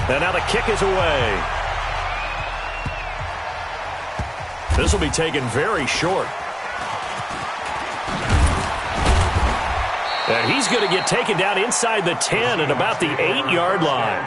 And now the kick is away. This will be taken very short. And he's going to get taken down inside the 10 at about the 8-yard line.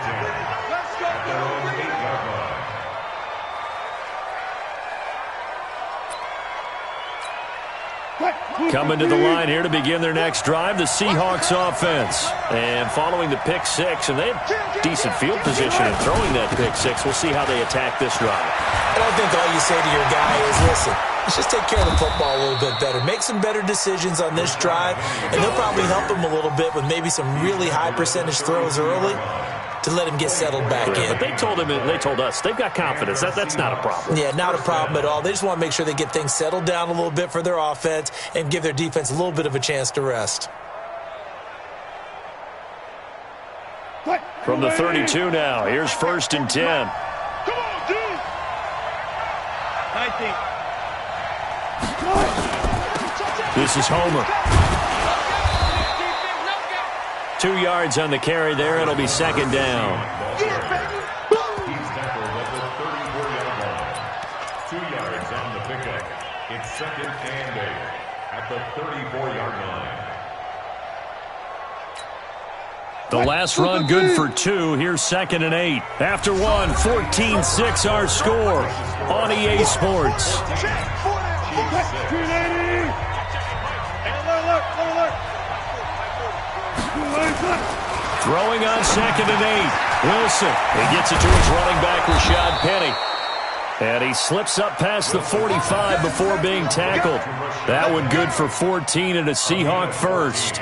Coming to the line here to begin their next drive, the Seahawks offense. And following the pick six, and they have decent field position in throwing that pick six. We'll see how they attack this drive. I don't think all you say to your guy is, listen, let's just take care of the football a little bit better. Make some better decisions on this drive, and they'll probably help him a little bit with maybe some really high percentage throws early to let him get settled back in. But they told us they've got confidence. That's not a problem. Yeah, not a problem at all. They just want to make sure they get things settled down a little bit for their offense and give their defense a little bit of a chance to rest. From the 32 now, here's 1st and 10. Come on, dude. I think. This is Homer. 2 yards on the carry there. It'll be 2nd down. He's tackled at the 34-yard line. 2 yards on the pickup. It's 2nd and 8 at the 34-yard line. The last run good for 2. Here's 2nd and 8. After one, 14-6 our score on EA Sports. Throwing on 2nd and 8. Wilson. He gets it to his running back, Rashad Penny. And he slips up past the 45 before being tackled. That one good for 14 and a Seahawk first.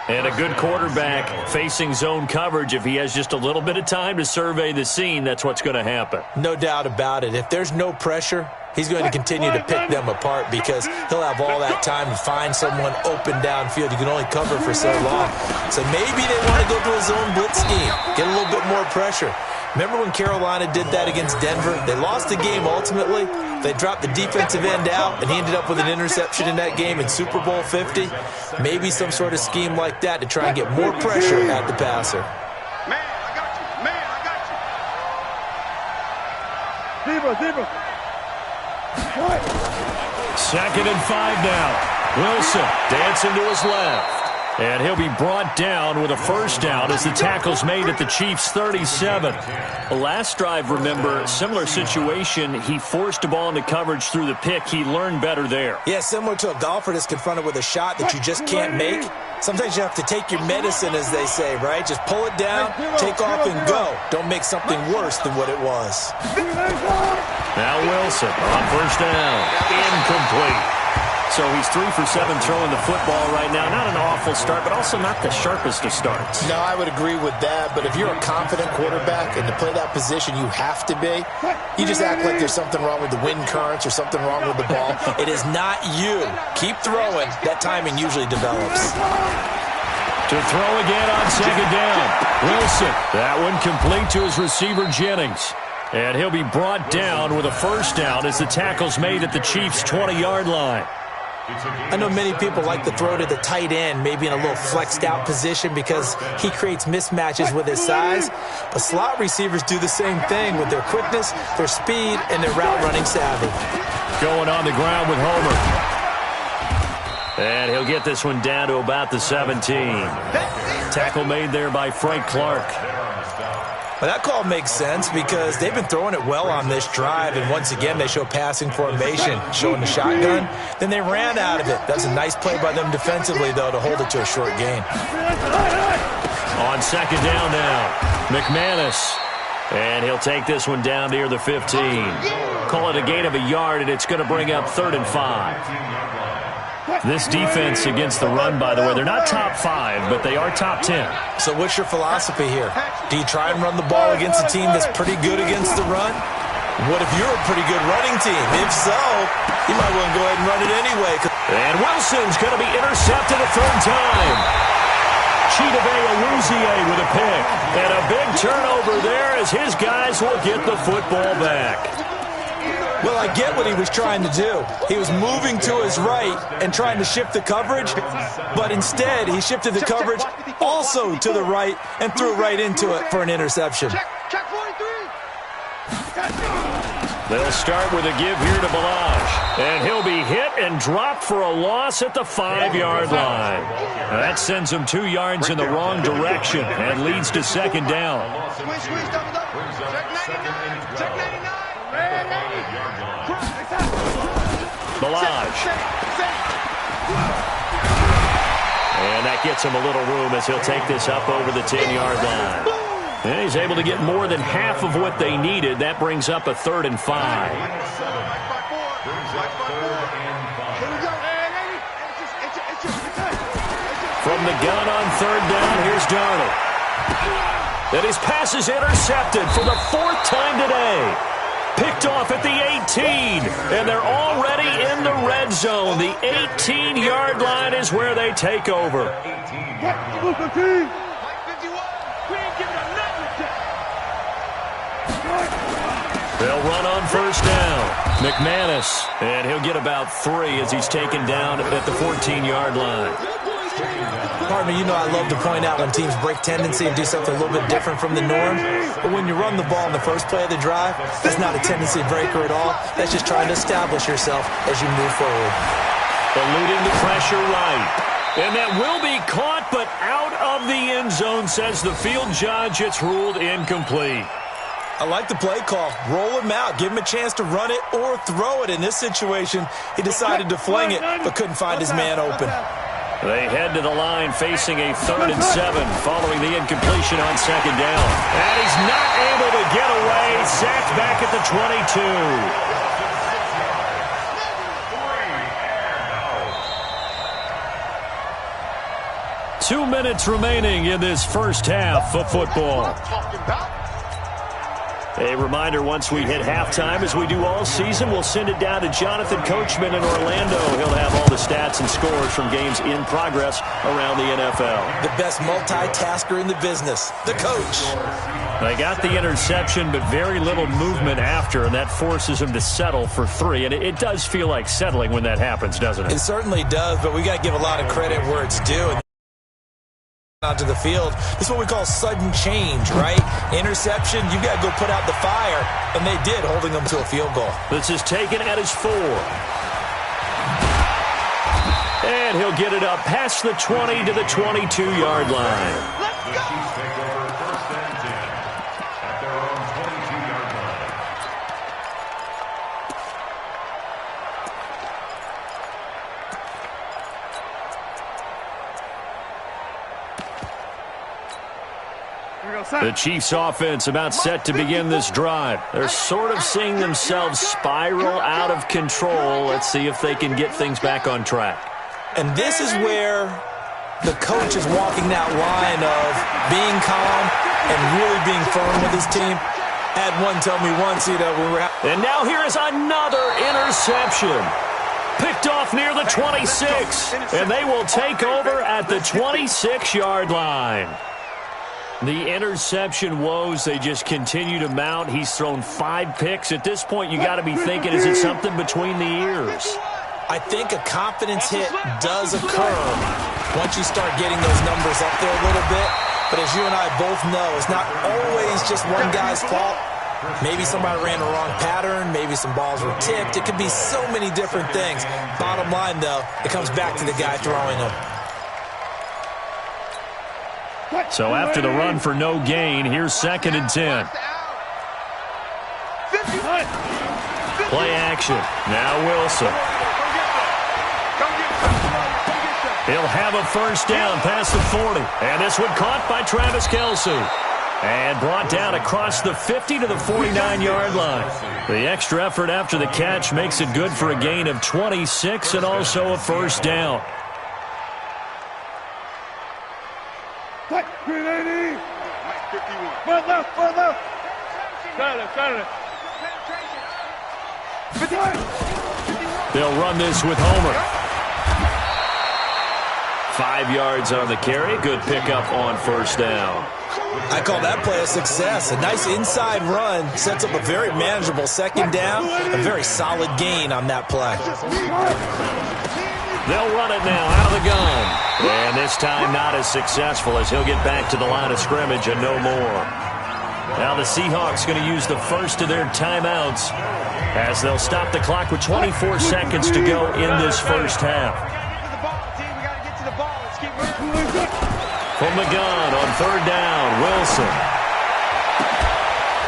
And a good quarterback facing zone coverage. If he has just a little bit of time to survey the scene, that's what's going to happen. No doubt about it. If there's no pressure, he's going to continue to pick them apart because he'll have all that time to find someone open downfield. You can only cover for so long. So maybe they want to go to a zone blitz scheme, get a little bit more pressure. Remember when Carolina did that against Denver? They lost the game ultimately. They dropped the defensive end out, and he ended up with an interception in that game in Super Bowl 50. Maybe some sort of scheme like that to try and get more pressure at the passer. Man, I got you. Man, I got you. Zebra. 2nd and 5 now. Wilson dancing to his left. And he'll be brought down with a first down as the tackle's made at the Chiefs' 37. The last drive, remember, similar situation. He forced a ball into coverage through the pick. He learned better there. Yeah, similar to a golfer that's confronted with a shot that you just can't make. Sometimes you have to take your medicine, as they say, right? Just pull it down, take off, and go. Don't make something worse than what it was. Now Wilson on first down. Incomplete. So he's 3 for 7 throwing the football right now. Not an awful start, but also not the sharpest of starts. No, I would agree with that. But if you're a confident quarterback and to play that position you have to be, you just act like there's something wrong with the wind currents or something wrong with the ball. It is not you. Keep throwing. That timing usually develops. To throw again on 2nd down. Wilson. That one complete to his receiver, Jennings. And he'll be brought down with a first down as the tackle's made at the Chiefs' 20-yard line. I know many people like to throw to the tight end, maybe in a little flexed out position because he creates mismatches with his size. But slot receivers do the same thing with their quickness, their speed, and their route running savvy. Going on the ground with Homer. And he'll get this one down to about the 17. Tackle made there by Frank Clark. Well, that call makes sense because they've been throwing it well on this drive, and once again they show passing formation, showing the shotgun. Then they ran out of it. That's a nice play by them defensively, though, to hold it to a short gain. On 2nd down now, McManus. And he'll take this one down near the 15. Call it a gain of a yard, and it's going to bring up 3rd and 5. This defense against the run, by the way, they're not top 5, but they are top 10. So what's your philosophy here? Do you try and run the ball against a team that's pretty good against the run? What if you're a pretty good running team? If so, you might want to go ahead and run it anyway. And Wilson's going to be intercepted a 3rd time. Chidobe Awuzie with a pick. And a big turnover there as his guys will get the football back. Well, I get what he was trying to do. He was moving to his right and trying to shift the coverage, but instead he shifted the coverage also to the right and threw right into it for an interception. Check 43. They'll start with a give here to Balaj, and he'll be hit and dropped for a loss at the 5-yard line. Now that sends him 2 yards in the wrong direction and leads to second down. Squeeze, double. Check 99. Check 99. Balaj. And that gets him a little room as he'll take this up over the 10-yard line. And he's able to get more than half of what they needed. That brings up a 3rd and 5. From the gun on 3rd down, here's Darnold. And his pass is intercepted for the 4th time today. Picked off at the 18, and they're already in the red zone. The 18-yard line is where they take over. They'll run on 1st down. McManus, and he'll get about 3 as he's taken down at the 14-yard line. Pardon me, you know I love to point out when teams break tendency and do something a little bit different from the norm. But when you run the ball in the first play of the drive, that's not a tendency breaker at all. That's just trying to establish yourself as you move forward. Eluding the pressure right. And that will be caught, but out of the end zone, says the field judge. It's ruled incomplete. I like the play call. Roll him out. Give him a chance to run it or throw it. In this situation, he decided to fling it, but couldn't find his man open. They head to the line facing a 3rd and 7 following the incompletion on 2nd down. And he's not able to get away. Sacked back at the 22. 2 minutes remaining in this first half of football. A reminder, once we hit halftime, as we do all season, we'll send it down to Jonathan Coachman in Orlando. He'll have all the stats and scores from games in progress around the NFL. The best multitasker in the business, the coach. They got the interception, but very little movement after, and that forces him to settle for 3. And it does feel like settling when that happens, doesn't it? It certainly does, but we got to give a lot of credit where it's due. Onto the field. This is what we call sudden change, right? Interception, you got to go put out the fire, and they did, holding them to a field goal. This is taken at his 4. And he'll get it up past the 20 to the 22-yard line. Let's go! The Chiefs' offense about set to begin this drive. They're sort of seeing themselves spiral out of control. Let's see if they can get things back on track. And this is where the coach is walking that line of being calm and really being firm with his team. Had one tell me once, And now here is another interception. Picked off near the 26. And they will take over at the 26-yard line. The interception woes, they just continue to mount. He's thrown 5 picks. At this point, you got to be thinking, is it something between the ears? I think a confidence hit does occur once you start getting those numbers up there a little bit. But as you and I both know, it's not always just one guy's fault. Maybe somebody ran the wrong pattern. Maybe some balls were tipped. It could be so many different things. Bottom line, though, it comes back to the guy throwing them. So after the run for no gain, here's 2nd and 10. Play action. Now Wilson. He'll have a 1st down past the 40. And this one caught by Travis Kelce. And brought down across the 50 to the 49-yard line. The extra effort after the catch makes it good for a gain of 26 and also a 1st down. Green 80. Mike 51. Front left. Got it. They'll run this with Homer. 5 yards on the carry. Good pickup on 1st down. I call that play a success. A nice inside run sets up a very manageable second down, a very solid gain on that play. They'll run it now out of the gun. And this time not as successful as he'll get back to the line of scrimmage and no more. Now the Seahawks going to use the first of their timeouts as they'll stop the clock with 24 seconds to go in this first half. From the gun on third down, Wilson.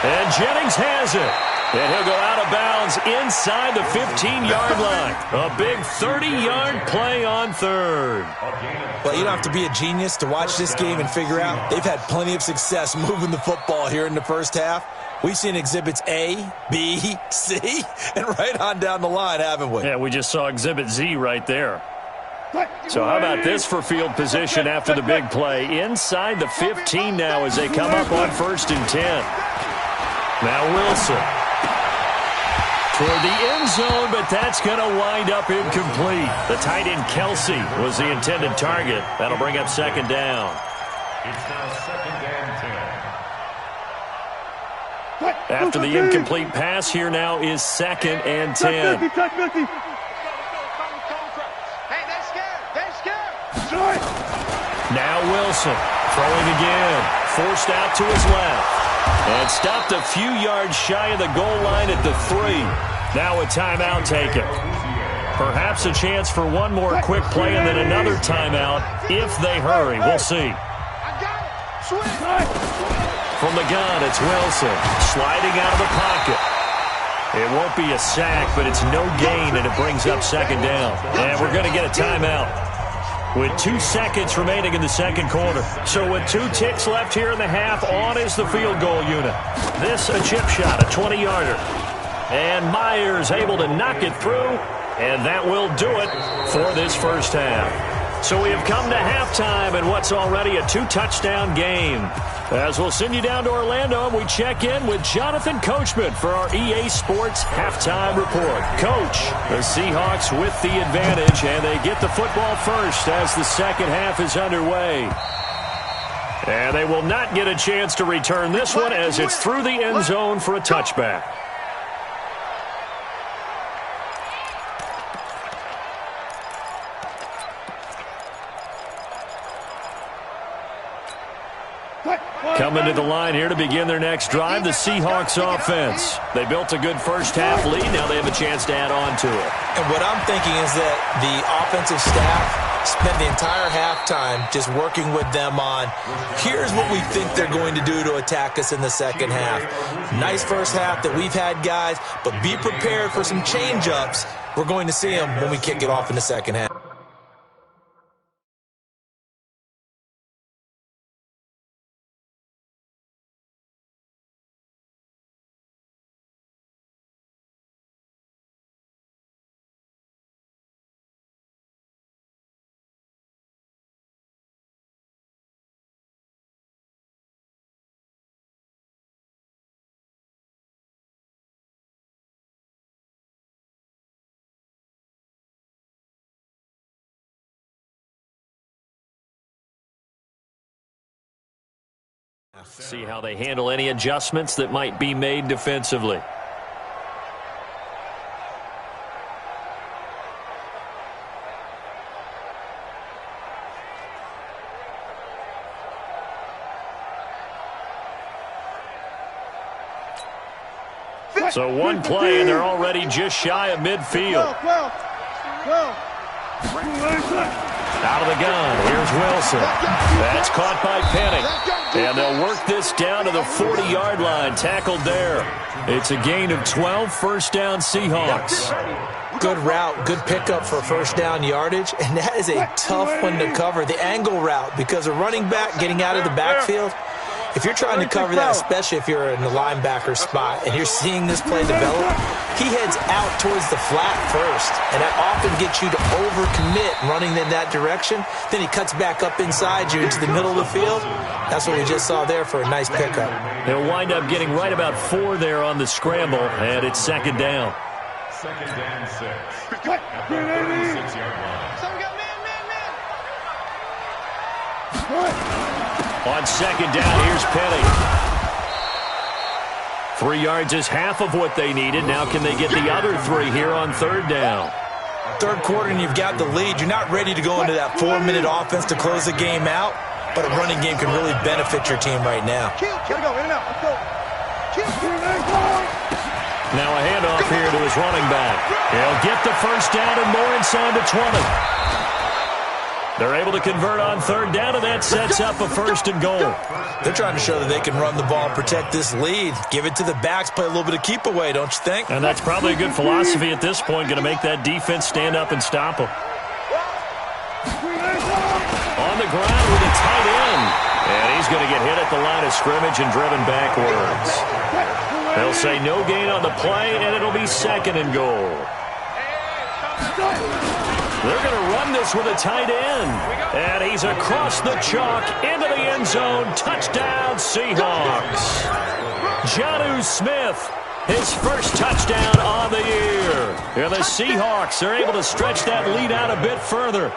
And Jennings has it. And he'll go out of bounds inside the 15-yard line. A big 30-yard play on third. Well, you don't have to be a genius to watch this game and figure out they've had plenty of success moving the football here in the first half. We've seen exhibits A, B, C, and right on down the line, haven't we? Yeah, we just saw exhibit Z right there. So how about this for field position after the big play? Inside the 15 now as they come up on 1st and 10. Now Wilson. Toward the end zone, but that's going to wind up incomplete. The tight end Kelsey was the intended target. That'll bring up second down. It's now 2nd and 10. After the incomplete pass, here now is 2nd and 10. Hey, they're scared. They're scared. Now Wilson throwing again. Forced out to his left. And stopped a few yards shy of the goal line at the 3. Now a timeout taken. Perhaps a chance for one more quick play and then another timeout if they hurry. We'll see. From the gun, it's Wilson sliding out of the pocket. It won't be a sack, but it's no gain, and it brings up second down. And we're going to get a timeout with 2 seconds remaining in the second quarter. So with 2 ticks left here in the half, on is the field goal unit. This a chip shot, a 20-yarder. And Myers able to knock it through, and that will do it for this first half. So we have come to halftime in what's already a 2-touchdown game. As we'll send you down to Orlando, and we check in with Jonathan Coachman for our EA Sports Halftime Report. Coach, the Seahawks with the advantage, and they get the football first as the second half is underway. And they will not get a chance to return this one as it's through the end zone for a touchback. Coming to the line here to begin their next drive, the Seahawks offense. They built a good first half lead. Now they have a chance to add on to it. And what I'm thinking is that the offensive staff spent the entire halftime just working with them on, here's what we think they're going to do to attack us in the second half. Nice first half that we've had, guys, but be prepared for some change-ups. We're going to see them when we kick it off in the second half. See how they handle any adjustments that might be made defensively. So one play, and they're already just shy of midfield. Out of the gun, here's Wilson. That's caught by Penny. And they'll work this down to the 40-yard line, tackled there. It's a gain of 12, first down Seahawks. Good route, good pickup for first down yardage, and that is a tough one to cover. The angle route, because a running back getting out of the backfield, if you're trying to cover that, especially if you're in the linebacker spot and you're seeing this play develop, he heads out towards the flat first, and that often gets you to overcommit running in that direction. Then he cuts back up inside you into the middle of the field. That's what we just saw there for a nice pickup. They'll wind up getting right about 4 there on the scramble, and it's second down. Second and 6. At the 36-yard line. So we got man. On second down, here's Penny. 3 yards is half of what they needed. Now can they get the other 3 here on third down? Third quarter and you've got the lead. You're not ready to go into that 4-minute offense to close the game out, but a running game can really benefit your team right now. Now a handoff here to his running back. He'll get the first down and more inside the 20. They're able to convert on third down, and that sets up a first and goal. They're trying to show that they can run the ball and protect this lead. Give it to the backs, play a little bit of keep away, don't you think? And that's probably a good philosophy at this point, going to make that defense stand up and stop them. On the ground with a tight end. And he's going to get hit at the line of scrimmage and driven backwards. They'll say no gain on the play, and it'll be second and goal. They're going to run this with a tight end. And he's across the chalk into the end zone. Touchdown, Seahawks. Jonnu Smith, his first touchdown on the year. And the Seahawks are able to stretch that lead out a bit further.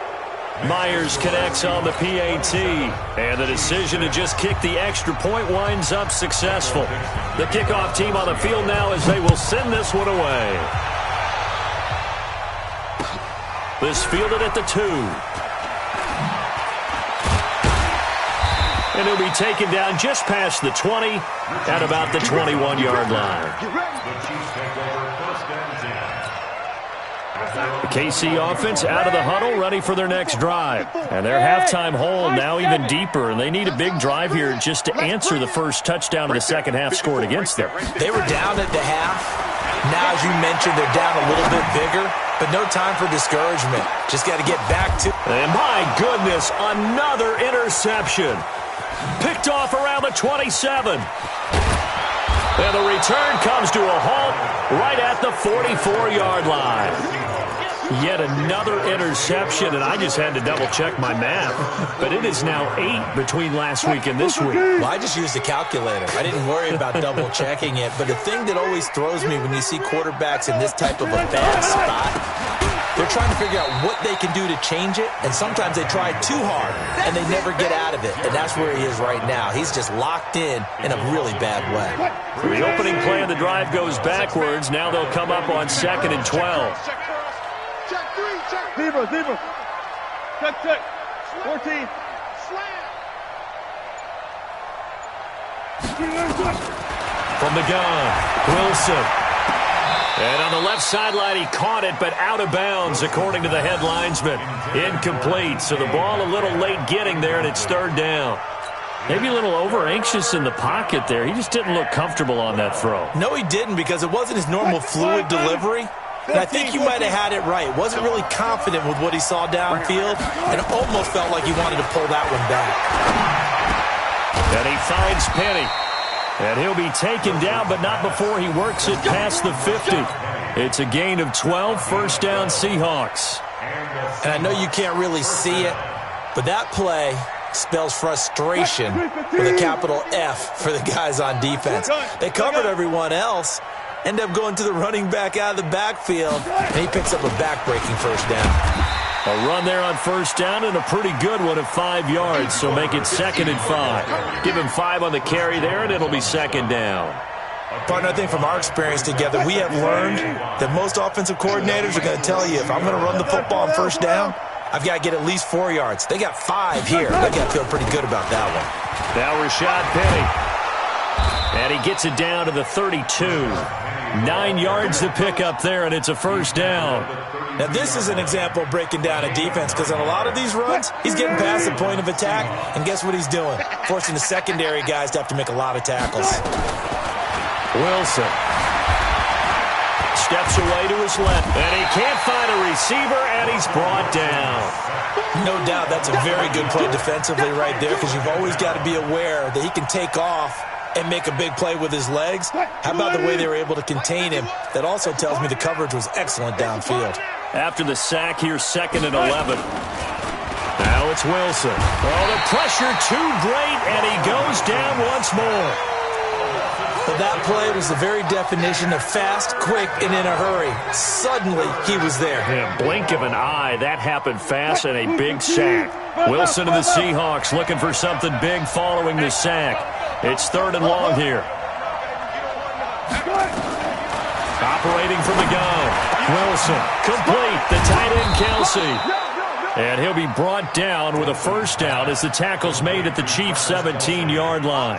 Myers connects on the PAT. And the decision to just kick the extra point winds up successful. The kickoff team on the field now as they will send this one away. This fielded at the 2. And he'll be taken down just past the 20 at about the 21-yard line. The KC offense out of the huddle, ready for their next drive. And their halftime hole now even deeper, and they need a big drive here just to answer the first touchdown of the second half scored against them. They were down at the half. Now, as you mentioned, they're down a little bit bigger, but no time for discouragement. Just got to get back to... And my goodness, another interception. Picked off around the 27. And the return comes to a halt right at the 44-yard line. Yet another interception, and I just had to double-check my math. But it is now 8 between last week and this week. Well, I just used a calculator. I didn't worry about double-checking it. But the thing that always throws me when you see quarterbacks in this type of a bad spot, they're trying to figure out what they can do to change it, and sometimes they try too hard, and they never get out of it. And that's where he is right now. He's just locked in a really bad way. So the opening play of the drive goes backwards. Now they'll come up on 2nd and 12. Zebra. Check. 14. From the gun, Wilson. And on the left sideline, he caught it, but out of bounds, according to the head linesman. Incomplete, so the ball a little late getting there, and it's third down. Maybe a little over-anxious in the pocket there. He just didn't look comfortable on that throw. No, he didn't, because it wasn't his normal fluid delivery. And I think you might have had it right. Wasn't really confident with what he saw downfield, and it almost felt like he wanted to pull that one back. And he finds Penny. And he'll be taken down, but not before he works it past the 50. It's a gain of 12, first down Seahawks. And I know you can't really see it, but that play spells frustration with a capital F for the guys on defense. They covered everyone else, end up going to the running back out of the backfield, and he picks up a back-breaking first down. A run there on first down and a pretty good one at 5 yards, so make it 2nd and 5. Give him 5 on the carry there, and it'll be second down. Partner, I think from our experience together, we have learned that most offensive coordinators are going to tell you, if I'm going to run the football on first down, I've got to get at least 4 yards. They got 5 here. They got to feel pretty good about that one. Now Rashad Penny. And he gets it down to the 32. 9 yards to pick up there, and it's a first down. Now, this is an example of breaking down a defense, because on a lot of these runs, he's getting past the point of attack, and guess what he's doing? Forcing the secondary guys to have to make a lot of tackles. Wilson steps away to his left, and he can't find a receiver, and he's brought down. No doubt that's a very good play defensively right there, because you've always got to be aware that he can take off and make a big play with his legs. How about the way they were able to contain him? That also tells me the coverage was excellent downfield. After the sack here, 2nd and 11. Now it's Wilson. Oh, the pressure too great, and he goes down once more. Well, that play was the very definition of fast, quick, and in a hurry. Suddenly, he was there. Yeah, blink of an eye, that happened fast and a big sack. Wilson and the Seahawks looking for something big following the sack. It's 3rd and long here. Operating from the gun. Wilson, complete. The tight end, Kelsey. And he'll be brought down with a first down as the tackle's made at the Chiefs' 17-yard line.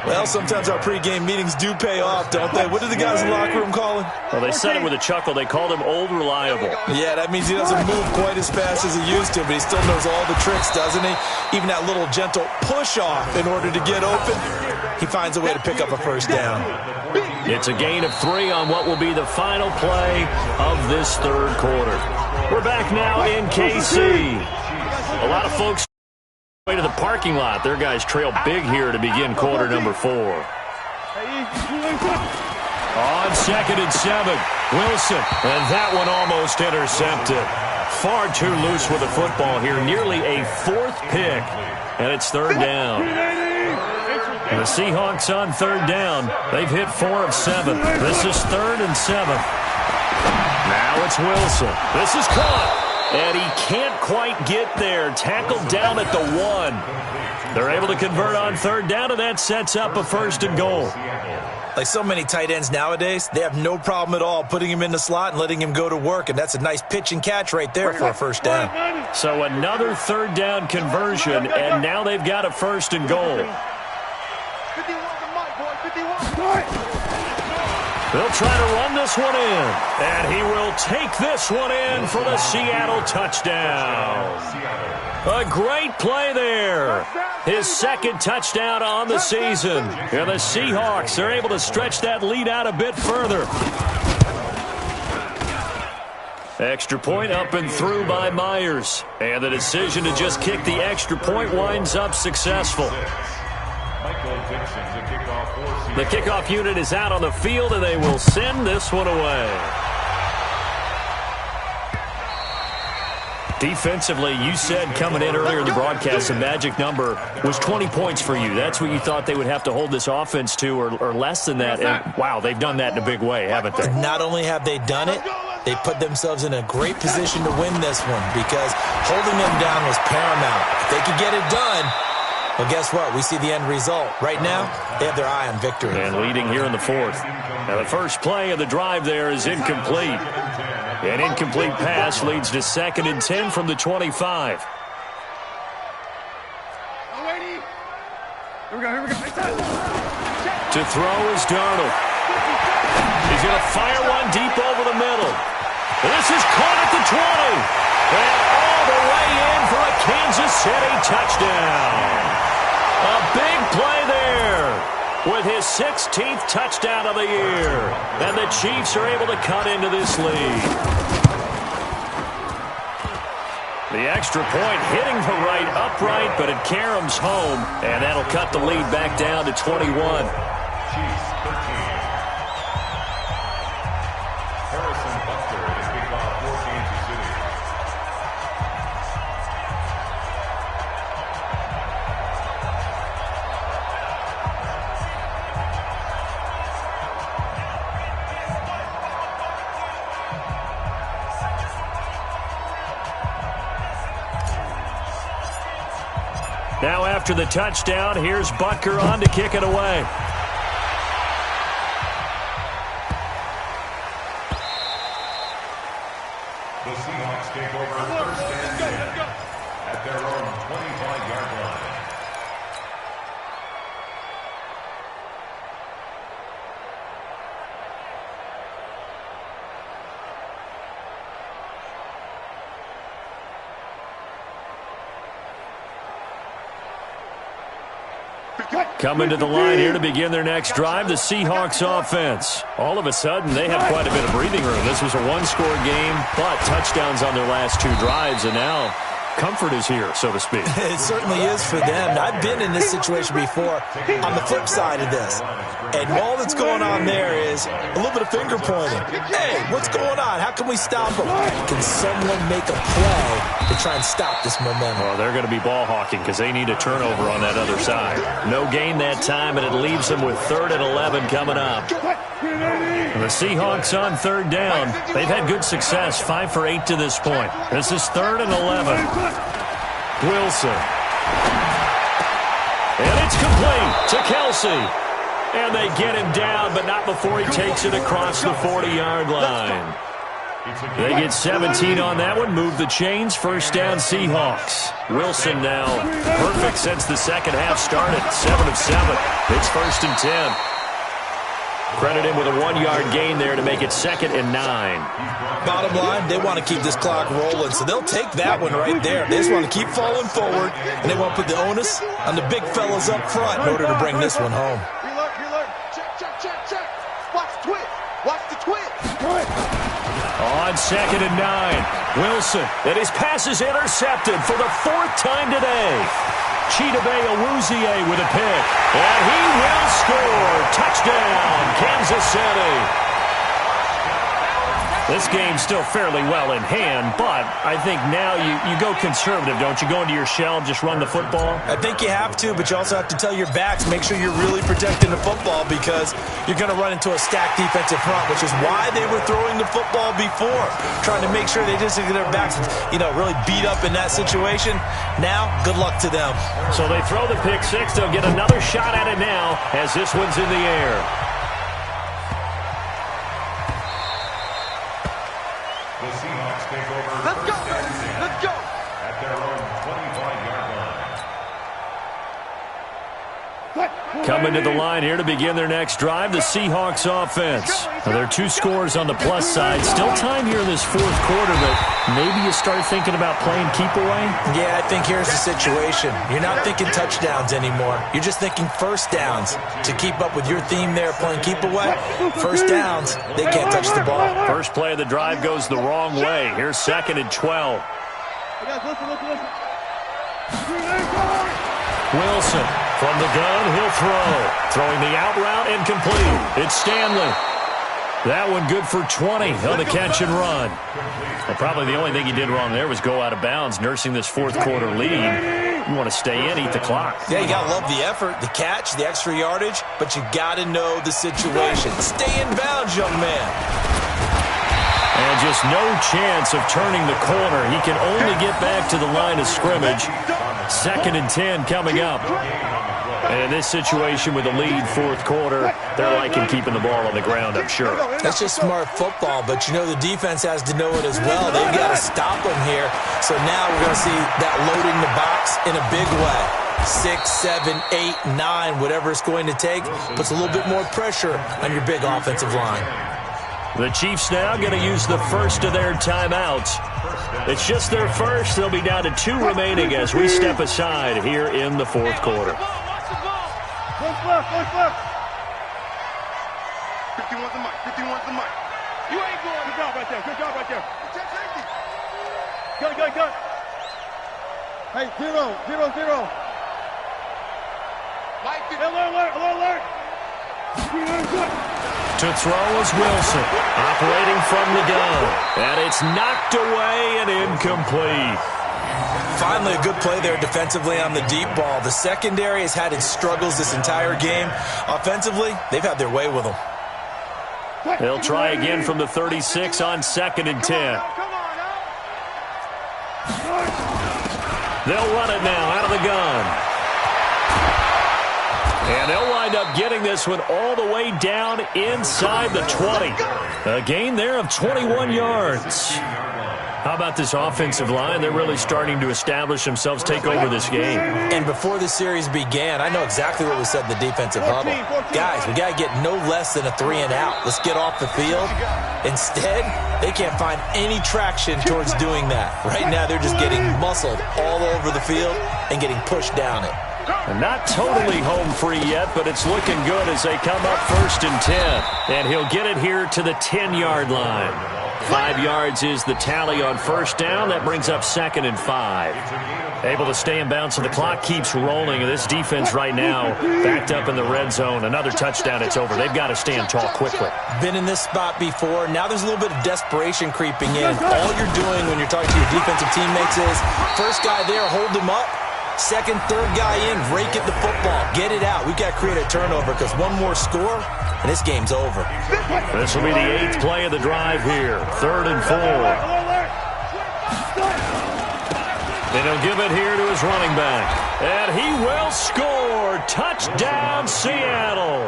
Well, sometimes our pregame meetings do pay off, don't they? What did the guys in the locker room call him? Well, they said it with a chuckle. They called him Old Reliable. Yeah, that means he doesn't move quite as fast as he used to, but he still knows all the tricks, doesn't he? Even that little gentle push-off in order to get open, he finds a way to pick up a first down. It's a gain of 3 on what will be the final play of this 3rd quarter. We're back now in KC. A lot of folks way to the parking lot. Their guys trail big here to begin quarter number 4. On 2nd and 7, Wilson, and that one almost intercepted. Far too loose with the football here, nearly a 4th pick, and it's 3rd down. And the Seahawks on 3rd down. They've hit 4 of 7. This is 3rd and 7. Now it's Wilson. This is caught. And he can't quite get there. Tackled down at the 1. They're able to convert on 3rd down, and that sets up a 1st and goal. Like so many tight ends nowadays, they have no problem at all putting him in the slot and letting him go to work, and that's a nice pitch and catch right there for a first down. So another 3rd down conversion, and now they've got a 1st and goal. They'll try to run this one in, and he will take this one in for the Seattle touchdown. A great play there. His 2nd touchdown on the season. And the Seahawks are able to stretch that lead out a bit further. Extra point up and through by Myers. And the decision to just kick the extra point winds up successful. The kickoff unit is out on the field, and they will send this one away. Defensively, you said coming in earlier in the broadcast, the magic number was 20 points for you. That's what you thought they would have to hold this offense to, or less than that. And, wow, they've done that in a big way, haven't they? Not only have they done it, they put themselves in a great position to win this one because holding them down was paramount. If they could get it done, well, guess what? We see the end result. Right now, they have their eye on victory. And leading here in the 4th. Now, the first play of the drive there is incomplete. An incomplete pass leads to 2nd and 10 from the 25. To throw is Darnold. He's going to fire one deep over the middle. This is caught at the 20. And all the way in for a Kansas City touchdown. A big play there with his 16th touchdown of the year. And the Chiefs are able to cut into this lead. The extra point hitting the right upright, but it caroms home. And that'll cut the lead back down to 21. Chiefs 13. Harrison Buster is kickoff for Kansas City. Now after the touchdown, here's Butker on to kick it away. The Seahawks take over 1st and 10 at their own 25-yard line. Coming to the line here to begin their next drive, the Seahawks offense. All of a sudden, they have quite a bit of breathing room. This was a one-score game, but touchdowns on their last 2 drives, and now comfort is here, so to speak. It certainly is for them. I've been in this situation before on the flip side of this. And all that's going on there is a little bit of finger pointing. Hey, what's going on? How can we stop him? Can someone make a play to try and stop this momentum? Well, they're going to be ball hawking because they need a turnover on that other side. No gain that time, and it leaves them with 3rd and 11 coming up. The Seahawks on 3rd down. They've had good success, 5 for 8 to this point. This is 3rd and 11. Wilson. And it's complete to Kelsey. And they get him down, but not before he takes it across the 40-yard line. They get 17 on that one, move the chains, 1st down Seahawks. Wilson now perfect since the second half started, 7 of 7. It's 1st and 10. Credit him with a 1-yard gain there to make it 2nd and 9. Bottom line, they want to keep this clock rolling, so they'll take that one right there. They just want to keep falling forward, and they want to put the onus on the big fellas up front in order to bring this one home. Watch the twist. On 2nd and 9, Wilson, and his pass is intercepted for the 4th time today. Chidobe Awuzie with a pick, and he will score. Touchdown, Kansas City. This game's still fairly well in hand, but I think now you go conservative, don't you? Go into your shell and just run the football? I think you have to, but you also have to tell your backs, make sure you're really protecting the football because you're going to run into a stacked defensive front, which is why they were throwing the football before, trying to make sure they just get their backs, really beat up in that situation. Now, good luck to them. So they throw the pick six. They'll get another shot at it now as this one's in the air. The Seahawks take over. Let's go. Let's go. At their own 25-yard line. Coming to the line here to begin their next drive, the Seahawks offense. Now, there are 2 scores on the plus side. Still time here in this 4th quarter, but maybe you start thinking about playing keep away? Yeah, I think here's the situation. You're not thinking touchdowns anymore. You're just thinking 1st downs. To keep up with your theme there, playing keep away, 1st downs, they can't touch the ball. First play of the drive goes the wrong way. Here's 2nd and 12. Listen. Wilson from the gun, he'll throw. Throwing the out route, incomplete. It's Stanley. That one good for 20 on the catch and run. Well, probably the only thing he did wrong there was go out of bounds, nursing this 4th quarter lead. You want to stay in, eat the clock. Yeah, you got to love the effort, the catch, the extra yardage, but you got to know the situation. Stay in bounds, young man. And just no chance of turning the corner. He can only get back to the line of scrimmage. 2nd and 10 coming up. And in this situation with the lead 4th quarter, they're liking keeping the ball on the ground, I'm sure. That's just smart football, but the defense has to know it as well. They've got to stop them here. So now we're going to see that loading the box in a big way. 6, 7, 8, 9, whatever it's going to take, puts a little bit more pressure on your big offensive line. The Chiefs now going to use the first of their timeouts. It's just their first. They'll be down to 2 remaining as we step aside here in the 4th quarter. 51's the mic. 51's the mic. You ain't going. Good job right there. Good job right there. Good. Hey, 0. Alert. To throw is Wilson, operating from the gun. And it's knocked away and incomplete. Finally, a good play there defensively on the deep ball. The secondary has had its struggles this entire game. Offensively, they've had their way with them. They'll try again from the 36 on 2nd and 10. They'll run it now out of the gun. And they'll wind up getting this one all the way down inside the 20. A gain there of 21 yards. How about this offensive line? They're really starting to establish themselves, take over this game. And before the series began, I know exactly what we said in the defensive huddle. Guys, we got to get no less than a 3 and out. Let's get off the field. Instead, they can't find any traction towards doing that. Right now, they're just getting muscled all over the field and getting pushed down it. And not totally home free yet, but it's looking good as they come up 1st and 10. And he'll get it here to the 10-yard line. 5 yards is the tally on 1st down. That brings up 2nd and 5. Able to stay in bounds, so the clock keeps rolling. This defense right now backed up in the red zone. Another touchdown, it's over. They've got to stand tall quickly. Been in this spot before. Now there's a little bit of desperation creeping in. All you're doing when you're talking to your defensive teammates is, first guy there, hold him up. Second, third guy in, rake at the football. Get it out. We've got to create a turnover because one more score, and this game's over. This will be the 8th play of the drive here. 3rd and 4. And he'll give it here to his running back. And he will score. Touchdown, Seattle.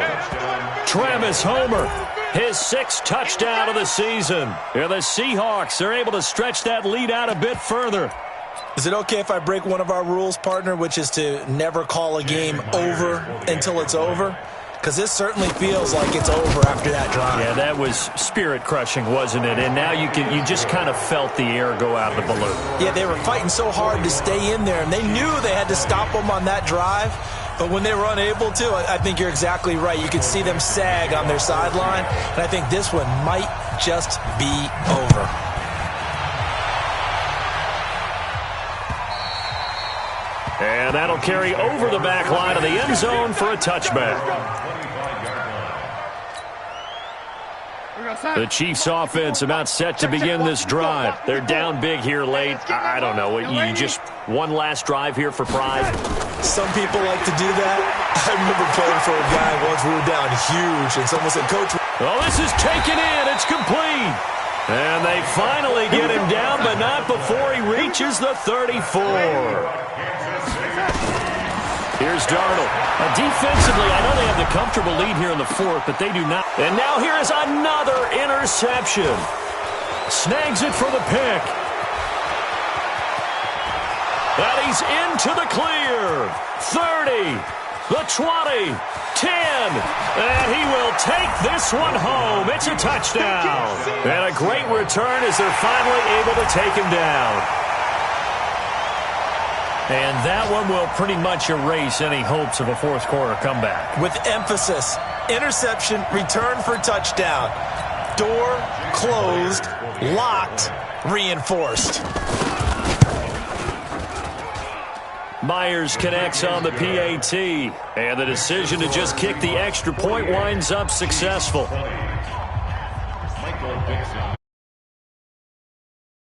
Travis Homer, his 6th touchdown of the season. And the Seahawks are able to stretch that lead out a bit further. Is it okay if I break one of our rules, partner, which is to never call a game over until it's over? Because this certainly feels like it's over after that drive. Yeah, that was spirit-crushing, wasn't it? And now you just kind of felt the air go out of the balloon. Yeah, they were fighting so hard to stay in there, and they knew they had to stop them on that drive. But when they were unable to, I think you're exactly right. You could see them sag on their sideline, and I think this one might just be over. And that'll carry over the back line of the end zone for a touchback. The Chiefs offense about set to begin this drive. They're down big here late. I don't know. You just one last drive here for pride? Some people like to do that. I remember playing for a guy once. We were down huge, and someone said, Coach. Oh, this is taken in. It's complete. And they finally get him down, but not before he reaches the 34. Here's Darnold. Defensively, I know they have the comfortable lead here in the 4th, but they do not. And now here is another interception. Snags it for the pick. And he's into the clear. 30, the 20, 10. And he will take this one home. It's a touchdown. And a great return as they're finally able to take him down. And that one will pretty much erase any hopes of a 4th quarter comeback. With emphasis, interception, return for touchdown. Door closed, locked, reinforced. Myers connects on the PAT. And the decision to just kick the extra point winds up successful. Michael Dixon.